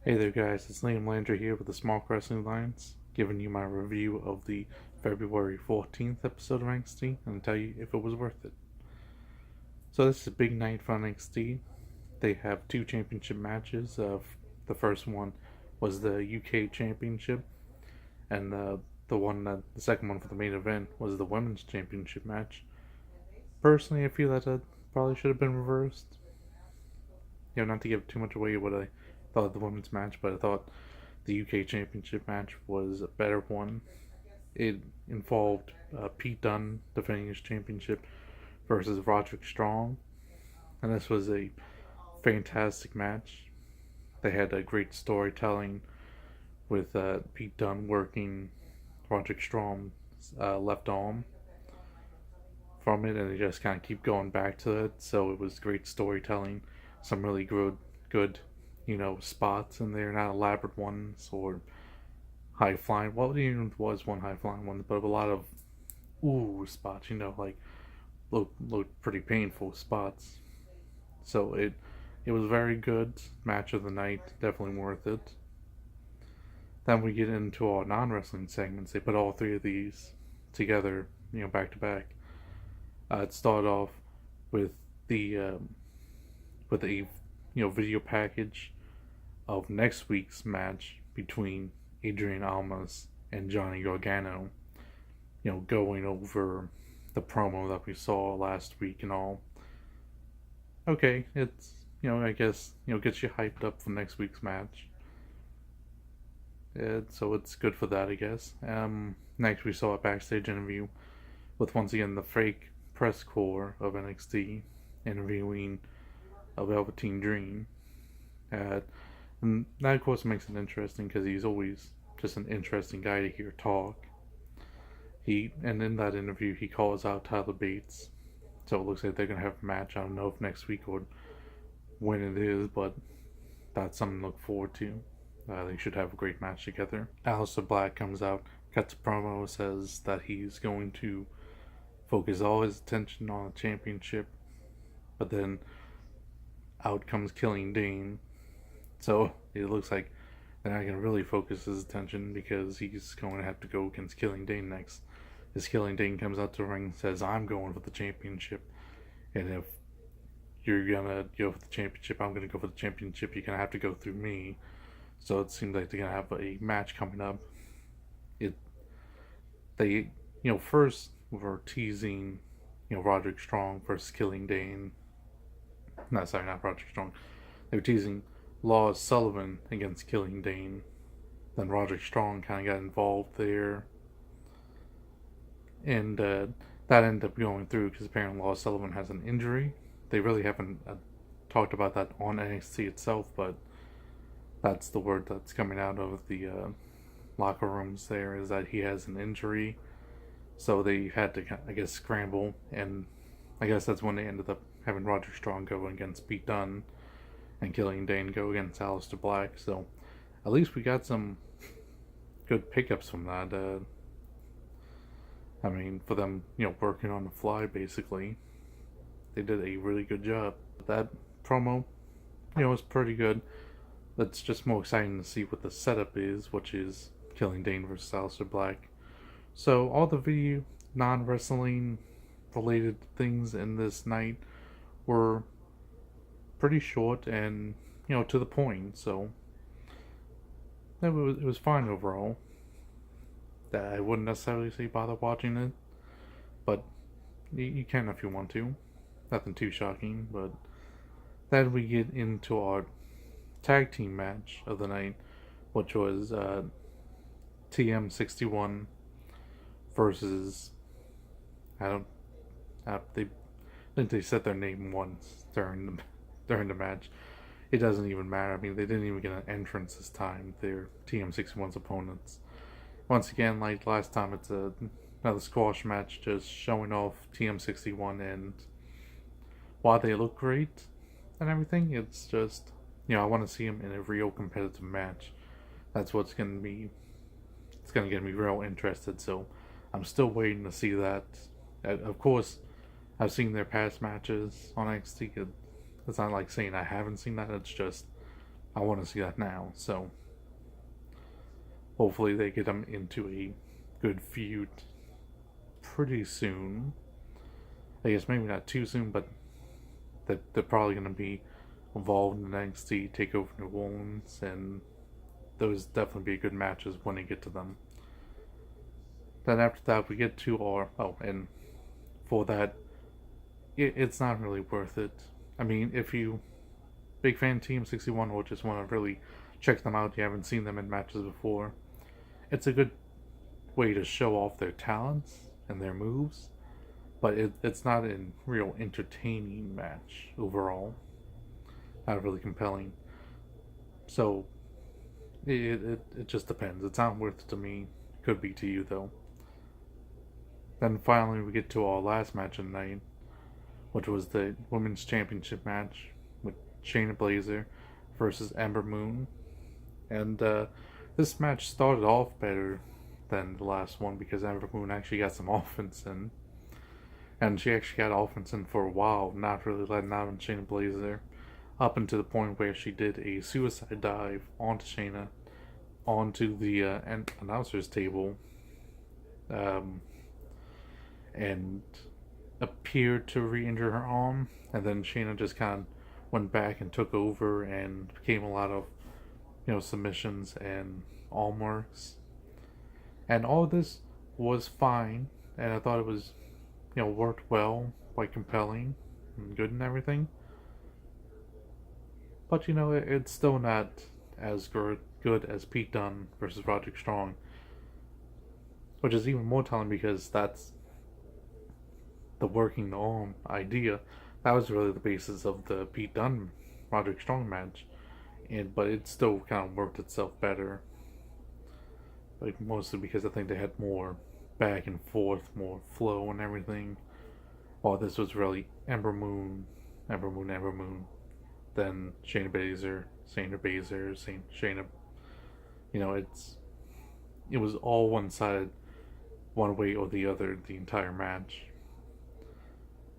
Hey there guys, it's Liam Landry here with the Small Wrestling Alliance, giving you my review of the February 14th episode of NXT and tell you if it was worth it. So this is a big night for NXT. They have two championship matches. The first one was the UK Championship, and the second one for the main event was the Women's Championship match. Personally, I feel that probably should have been reversed. Not to give too much away what I thought of the women's match, but I thought the UK Championship match was a better one. It involved Pete Dunne defending his championship versus Roderick Strong, and this was a fantastic match. They had a great storytelling with Pete Dunne working Roderick Strong's left arm from it, and they just kind of keep going back to it. So it was great storytelling, some really good spots in there, not elaborate ones or high flying. Well, even was one high flying one, but a lot of ooh spots, like looked pretty painful spots. So it was very good match of the night, definitely worth it. Then we get into our non wrestling segments. They put all three of these together, back to back. It started off with the with a video package of next week's match between Adrian Almas and Johnny Gargano. Going over the promo that we saw last week and all. Okay, it's I guess gets you hyped up for next week's match. So it's good for that, I guess. Next we saw a backstage interview with once again the fake press corps of NXT interviewing a Velveteen Dream. And that of course makes it interesting because he's always just an interesting guy to hear talk. And in that interview he calls out Tyler Bates, so it looks like they're gonna have a match. I don't know if next week or when it is, but that's something to look forward to. They should have a great match together. Aleister Black comes out, cuts a promo, says that he's going to focus all his attention on the championship, but then out comes Killing Dane. So it looks like they're not going to really focus his attention because he's going to have to go against Killing Dane next. As Killing Dane comes out to the ring and says, I'm going for the championship. And if you're going to go for the championship, I'm going to go for the championship, you're going to have to go through me. So it seems like they're going to have a match coming up. They first were teasing, Roderick Strong versus Killing Dane. No, sorry, not Roderick Strong. They were teasing Lars Sullivan against Killing Dane. Then Roderick Strong kind of got involved there. And that ended up going through because apparently Lars Sullivan has an injury. They really haven't talked about that on NXT itself, but that's the word that's coming out of the locker rooms there, is that he has an injury. So they had to, I guess, scramble, and I guess that's when they ended up having Roderick Strong go against Pete Dunne and Killing Dane go against Aleister Black. So at least we got some good pickups from that. For them, working on the fly, basically. They did a really good job. That promo, was pretty good. It's just more exciting to see what the setup is, which is Killing Dane versus Aleister Black. So all the video non-wrestling related things in this night were pretty short and to the point. So it was fine overall. I wouldn't necessarily say bother watching it, but you can if you want to. Nothing too shocking. But then we get into our tag team match of the night, which was TM61 versus I think they said their name once during the match. It doesn't even matter. They didn't even get an entrance this time. They're TM61's opponents. Once again, like last time, it's another squash match, just showing off TM61, and while they look great and everything, it's just I want to see them in a real competitive match. That's what's gonna be. It's gonna get me real interested. So I'm still waiting to see that. Of course, I've seen their past matches on NXT. It's not like saying I haven't seen that. It's just I want to see that now. So hopefully they get them into a good feud pretty soon. I guess maybe not too soon, but that they're probably going to be involved in NXT Takeover New Orleans, and those definitely be good matches when they get to them. Then after that, we get to our and for that, it's not really worth it. I mean, if you big fan Team 61 or just want to really check them out, you haven't seen them in matches before, it's a good way to show off their talents and their moves, but it's not a real entertaining match overall. Not really compelling. So it just depends. It's not worth it to me. Could be to you though. Then finally we get to our last match of the night, which was the Women's Championship match with Shayna Baszler versus Ember Moon. And this match started off better than the last one because Ember Moon actually got some offense in. And she actually got offense in for a while, not really letting out on Shayna Baszler, up until the point where she did a suicide dive onto Shayna, onto the announcer's table, and appeared to re-injure her arm, and then Shayna just kind of went back and took over and became a lot of, submissions and arm works. And all this was fine, and I thought it was, worked well, quite compelling and good and everything. But, it's still not as good as Pete Dunne versus Roderick Strong, which is even more telling because that's the working the arm idea. That was really the basis of the Pete Dunne Roderick Strong match, but it still kind of worked itself better. Like mostly because I think they had more back and forth, more flow and everything. While this was really Ember Moon, then Shayna Baszler, Shayna. It was all one-sided, one way or the other the entire match.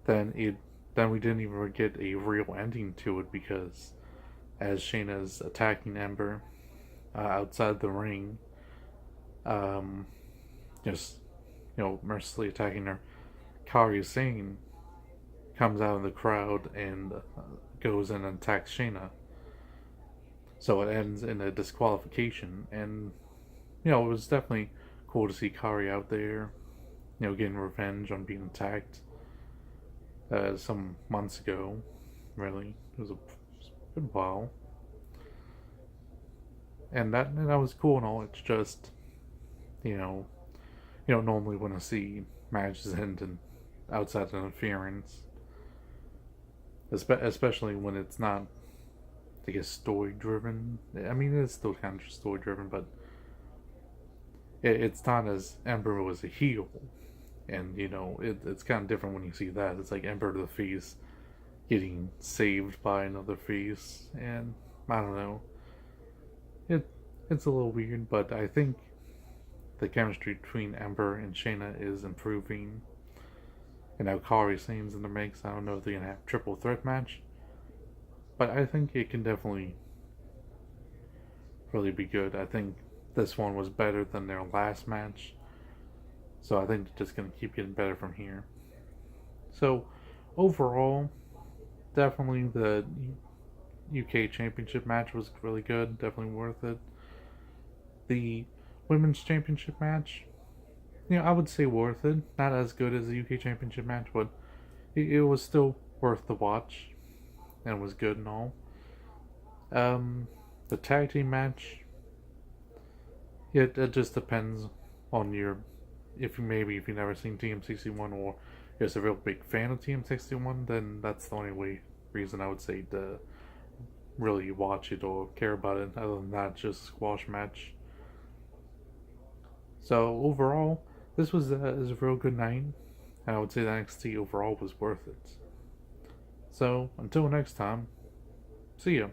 Then we didn't even get a real ending to it because as Shayna's attacking Ember outside the ring, just mercilessly attacking her, Kairi Sane comes out of the crowd and goes in and attacks Shayna. So it ends in a disqualification, and it was definitely cool to see Kairi out there, getting revenge on being attacked some months ago. Really, it was a good while, and that was cool and all. It's just, you don't normally want to see matches end in outside interference, especially when it's not, I guess, story driven. I mean, it's still kind of story driven, but it's not as Ember was a heel, and it's kind of different when you see that. It's like Ember the face getting saved by another face, and I don't know. It's a little weird, but I think the chemistry between Ember and Shayna is improving. And now Kairi Sane's in the mix. I don't know if they're gonna have a triple threat match, but I think it can definitely really be good. I think this one was better than their last match, so I think they're just gonna keep getting better from here. So overall, definitely the UK Championship match was really good. Definitely worth it. The Women's Championship match, I would say worth it. Not as good as the UK Championship match, but it was still worth the watch and was good and all. The tag team match, it just depends on if you've never seen TM61 or you're just a real big fan of TM61, then that's the only reason I would say to really watch it or care about it. Other than that, just a squash match. So overall, this was a real good night, and I would say the NXT overall was worth it. So until next time, see ya.